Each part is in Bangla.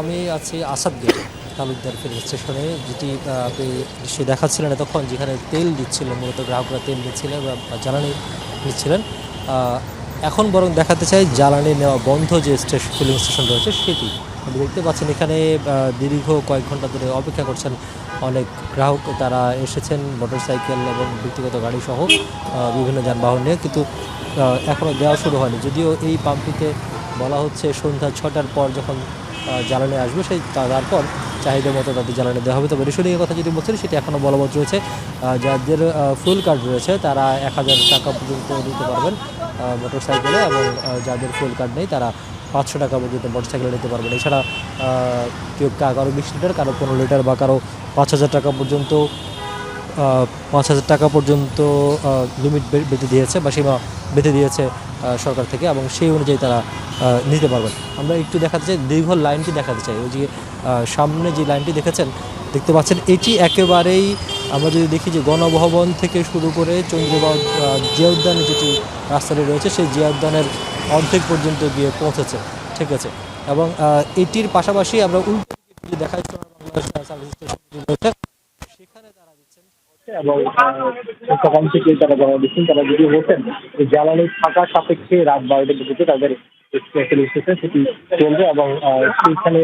আমি আছি আসাদ গেট তালুকদার ফিলিং স্টেশনে, যেটি আপনি নিশ্চয়ই দেখাচ্ছিলেন তখন, যেখানে তেল দিচ্ছিল, মূলত গ্রাহকরা তেল দিচ্ছিলেন বা জ্বালানি নিচ্ছিলেন। এখন বরং দেখাতে চাই জ্বালানি নেওয়া বন্ধ যে ফিলিং স্টেশন রয়েছে সেটি। আপনি দেখতে পাচ্ছেন এখানে দীর্ঘ কয়েক ঘন্টা ধরে অপেক্ষা করছেন অনেক গ্রাহক। তারা এসেছেন মোটরসাইকেল এবং ব্যক্তিগত গাড়ি সহ বিভিন্ন যানবাহন নিয়ে, কিন্তু এখনও দেওয়া শুরু হয়নি। যদিও এই পাম্পটিতে বলা হচ্ছে সন্ধ্যা 6টার পর যখন জ্বালানি আসবে সেই তারপর চাহিদা মতো তাদের জ্বালানি দেওয়া হবে। তবে রেশনিং কথা যেটি বলছেন সেটি এখনও বলবৎ রয়েছে। যাদের ফুল কার্ড রয়েছে তারা 1000 টাকা পর্যন্ত দিতে পারবেন মোটরসাইকেলে, এবং যাদের ফুল কার্ড নেই তারা 500 টাকা পর্যন্ত মোটরসাইকেলে নিতে পারবেন। এছাড়া কেউ কারো 20 লিটার, কারো 15 লিটার বা কারো 5000 টাকা পর্যন্ত 5000 টাকা পর্যন্ত লিমিট বেঁধে দিয়েছে বা সীমা বেঁধে দিয়েছে সরকার থেকে, এবং সেই অনুযায়ী তারা নিতে পারবেন। আমরা একটু দেখাতে চাই, দীর্ঘ লাইনটি দেখাতে চাই। ওই যে সামনে যে লাইনটি দেখতে পাচ্ছেন, এটি একেবারেই আমরা যদি দেখি যে গণভবন থেকে শুরু করে চন্দ্রবাগ জিয়া উদ্যানে যেটি রাস্তাটি রয়েছে সেই জিয়া উদ্যানের অর্ধেক পর্যন্ত গিয়ে পৌঁছেছে, ঠিক আছে। এবং এটির পাশাপাশি আমরা উল্টো দিকে দেখাই বাংলাদেশ সার্ভিস স্টেশন রয়েছে, সেখানে তারা দিচ্ছেন এবং সকাল থেকে তারা যারা দিচ্ছেন তারা যদি বলছেন যে জ্বালানি থাকা সাপেক্ষে রাত 12টার দিকে তাদের ফিলিং স্টেশন সেটি চলবে, এবং সেইখানে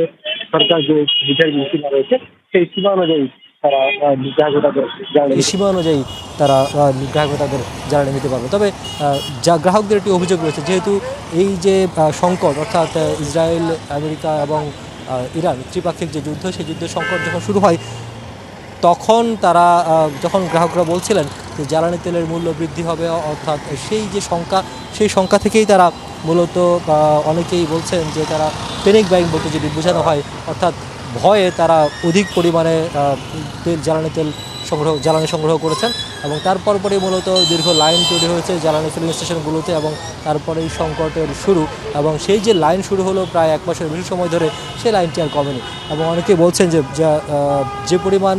সরকার যে বিচার সীমা রয়েছে সেই সীমা অনুযায়ী তারা গ্রাহকদের জ্বালানি নিতে পারবে। তবে যা গ্রাহকদের একটি অভিযোগ রয়েছে, যেহেতু এই যে সংকট, অর্থাৎ ইসরায়েল, আমেরিকা এবং ইরান ত্রিপাক্ষিক যে যুদ্ধ, সেই যুদ্ধের সংকট যখন শুরু হয় তখন তারা যখন গ্রাহকরা বলছিলেন যে জ্বালানি তেলের মূল্য বৃদ্ধি হবে, অর্থাৎ সেই শঙ্কা থেকেই তারা মূলত অনেকেই বলছেন যে তারা প্যানিক বাইং বলতে যদি বোঝানো হয়, অর্থাৎ ভয়ে তারা অধিক পরিমাণে জ্বালানি সংগ্রহ করেছেন, এবং তারপর পরে মূলত দীর্ঘ লাইন তৈরি হয়েছে জ্বালানি ফিলিং স্টেশনগুলোতে, এবং তারপরে এই সংকটের শুরু, এবং সেই যে লাইন শুরু হলো প্রায় 1 মাসের বেশি সময় ধরে, সেই লাইনটি আর কমেনি। এবং অনেকেই বলছেন যে পরিমাণ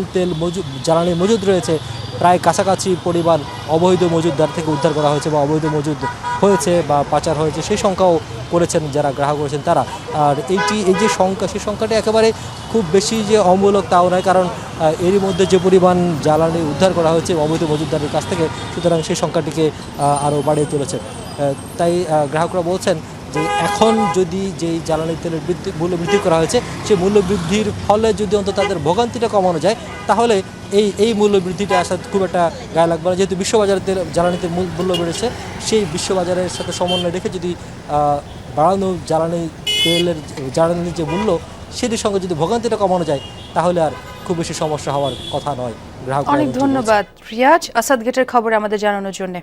জ্বালানি মজুদ রয়েছে, প্রায় কাছাকাছি পরিমাণ অবৈধ মজুদদার থেকে উদ্ধার করা হয়েছে বা অবৈধ মজুদ হয়েছে বা পাচার হয়েছে, সেই সংখ্যাও করেছেন যারা গ্রাহক রয়েছেন তারা। আর এই যে সংখ্যা, সেই সংখ্যাটি একেবারে খুব বেশি যে অমূলক তাও নয়, কারণ এরই মধ্যে যে পরিমাণ জ্বালানি উদ্ধার করা হয়েছে অবৈধ মজুদদারের কাছ থেকে, সুতরাং সেই সংখ্যাটিকে আরও বাড়িয়ে তুলেছে। তাই গ্রাহকরা বলছেন যে এখন যদি যেই জ্বালানি তেলের মূল্য বৃদ্ধি করা হয়েছে, সেই মূল্য বৃদ্ধির ফলে যদি অন্তত তাদের ভোগান্তিটা কমানো যায়, তাহলে এই মূল্য বৃদ্ধিটা আসা খুব একটা গায়ে লাগবে না। যেহেতু বিশ্ববাজারে জ্বালানিতে মূল্য বেড়েছে, সেই বিশ্ববাজারের সাথে সমন্বয় রেখে যদি বাড়ানো জ্বালানির যে মূল্য, সেটির সঙ্গে যদি ভোগান্তিটা কমানো যায়, তাহলে আর খুব বেশি সমস্যা হওয়ার কথা নয়। অনেক ধন্যবাদ রিয়াজ, আসাদ গেটের খবর আমাদের জানানোর জন্য।